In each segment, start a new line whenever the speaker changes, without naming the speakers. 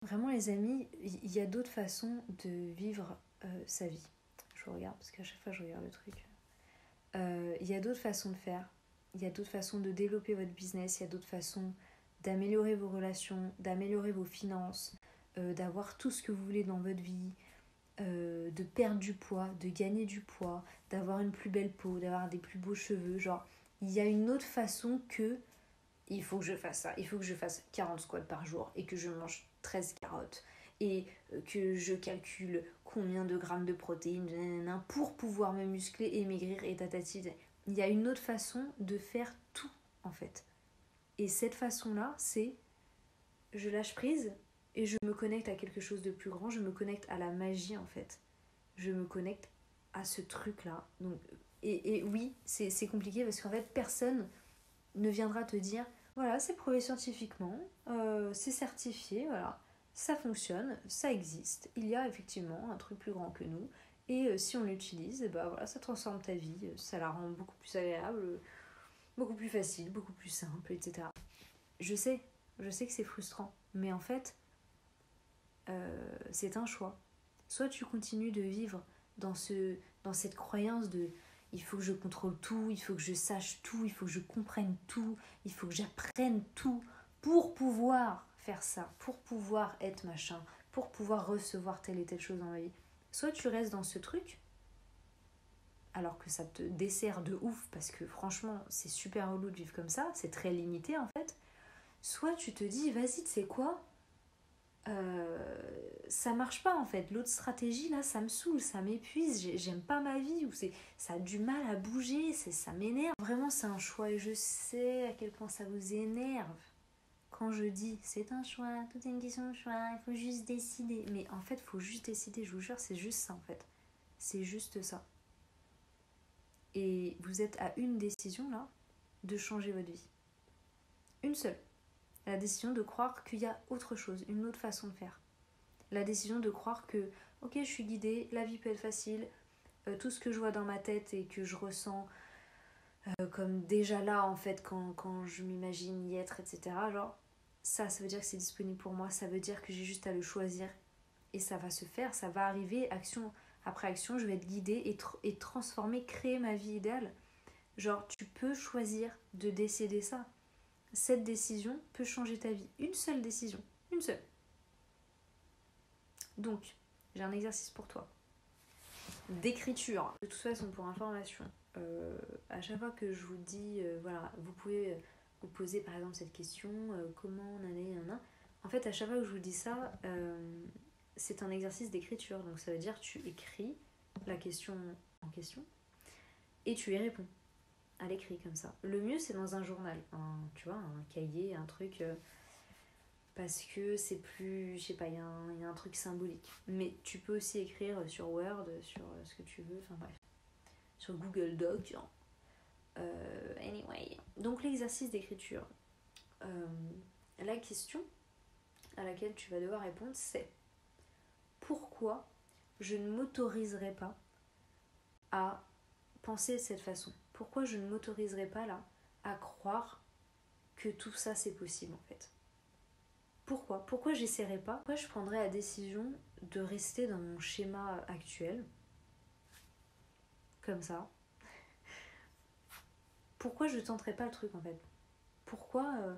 Vraiment les amis, il y a d'autres façons de vivre sa vie. Je regarde parce qu'à chaque fois je regarde le truc. Il y a d'autres façons de faire. Il y a d'autres façons de développer votre business. Il y a d'autres façons d'améliorer vos relations, d'améliorer vos finances, d'avoir tout ce que vous voulez dans votre vie, de perdre du poids, de gagner du poids, d'avoir une plus belle peau, d'avoir des plus beaux cheveux. Genre, il y a une autre façon que il faut que je fasse ça, il faut que je fasse 40 squats par jour et que je mange 13 carottes et que je calcule combien de grammes de protéines pour pouvoir me muscler et maigrir et tatati. Il y a une autre façon de faire tout en fait. Et cette façon-là, c'est je lâche prise et je me connecte à quelque chose de plus grand, je me connecte à la magie en fait. Je me connecte à ce truc-là. Donc, et oui, c'est compliqué parce qu'en fait, personne ne viendra te dire voilà, c'est prouvé scientifiquement, c'est certifié, voilà, ça fonctionne, ça existe, il y a effectivement un truc plus grand que nous, et si on l'utilise, bah voilà, ça transforme ta vie, ça la rend beaucoup plus agréable, beaucoup plus facile, beaucoup plus simple, etc. Je sais que c'est frustrant, mais en fait, c'est un choix. Soit tu continues de vivre dans cette croyance de il faut que je contrôle tout, il faut que je sache tout, il faut que je comprenne tout, il faut que j'apprenne tout pour pouvoir faire ça, pour pouvoir être machin, pour pouvoir recevoir telle et telle chose dans ma vie. Soit tu restes dans ce truc, alors que ça te dessert de ouf, parce que franchement, c'est super relou de vivre comme ça, c'est très limité en fait. Soit tu te dis, vas-y, tu sais quoi, ça marche pas en fait. L'autre stratégie là, ça me saoule, ça m'épuise, j'aime pas ma vie, ou ça a du mal à bouger, ça m'énerve. Vraiment, c'est un choix et je sais à quel point ça vous énerve quand je dis c'est un choix, tout est une question de choix, il faut juste décider. Mais en fait, il faut juste décider, je vous jure, c'est juste ça en fait. C'est juste ça. Et vous êtes à une décision là de changer votre vie. Une seule. La décision de croire qu'il y a autre chose, une autre façon de faire. La décision de croire que, ok, je suis guidée, la vie peut être facile, tout ce que je vois dans ma tête et que je ressens comme déjà là, en fait, quand je m'imagine y être, etc. Genre, ça veut dire que c'est disponible pour moi, ça veut dire que j'ai juste à le choisir. Et ça va se faire, ça va arriver, action après action, je vais être guidée et transformer, créer ma vie idéale. Genre, tu peux choisir de décider ça. Cette décision peut changer ta vie. Une seule décision. Une seule. Donc, j'ai un exercice pour toi. D'écriture. De toute façon, pour information, à chaque fois que je vous dis, voilà, vous pouvez vous poser par exemple cette question, comment on allait, en fait, à chaque fois que je vous dis ça, c'est un exercice d'écriture. Donc, ça veut dire tu écris la question en question et tu y réponds à l'écrit comme ça. Le mieux, c'est dans un journal, tu vois, un cahier, un truc... parce que c'est plus, je sais pas, il y a un truc symbolique. Mais tu peux aussi écrire sur Word, sur ce que tu veux, enfin bref, sur Google Doc, genre. Anyway, donc l'exercice d'écriture, la question à laquelle tu vas devoir répondre, c'est pourquoi je ne m'autoriserai pas à penser de cette façon? Pourquoi je ne m'autoriserai pas là à croire que tout ça c'est possible en fait? Pourquoi j'essaierai pas? Pourquoi je prendrais la décision de rester dans mon schéma actuel, comme ça? Pourquoi je tenterai pas le truc en fait? Pourquoi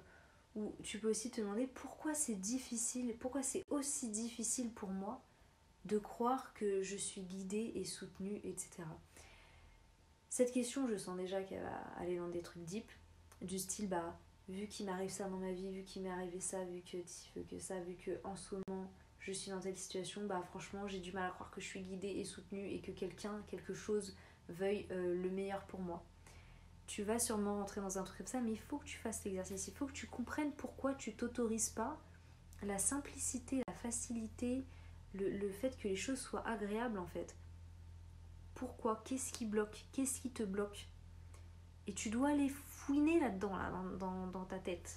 ou tu peux aussi te demander pourquoi c'est difficile, pourquoi c'est aussi difficile pour moi de croire que je suis guidée et soutenue, etc. Cette question, je sens déjà qu'elle va aller dans des trucs deep, du style bah vu qu'il m'arrive ça dans ma vie, vu qu'il m'est arrivé ça, vu que ça, vu que en ce moment je suis dans telle situation, bah franchement j'ai du mal à croire que je suis guidée et soutenue et que quelqu'un, quelque chose veuille le meilleur pour moi. Tu vas sûrement rentrer dans un truc comme ça, mais il faut que tu fasses l'exercice, il faut que tu comprennes pourquoi tu t'autorises pas la simplicité, la facilité, le fait que les choses soient agréables en fait. Pourquoi? Qu'est-ce qui bloque? Qu'est-ce qui te bloque? Et tu dois aller fouiner là-dedans, là, dans ta tête.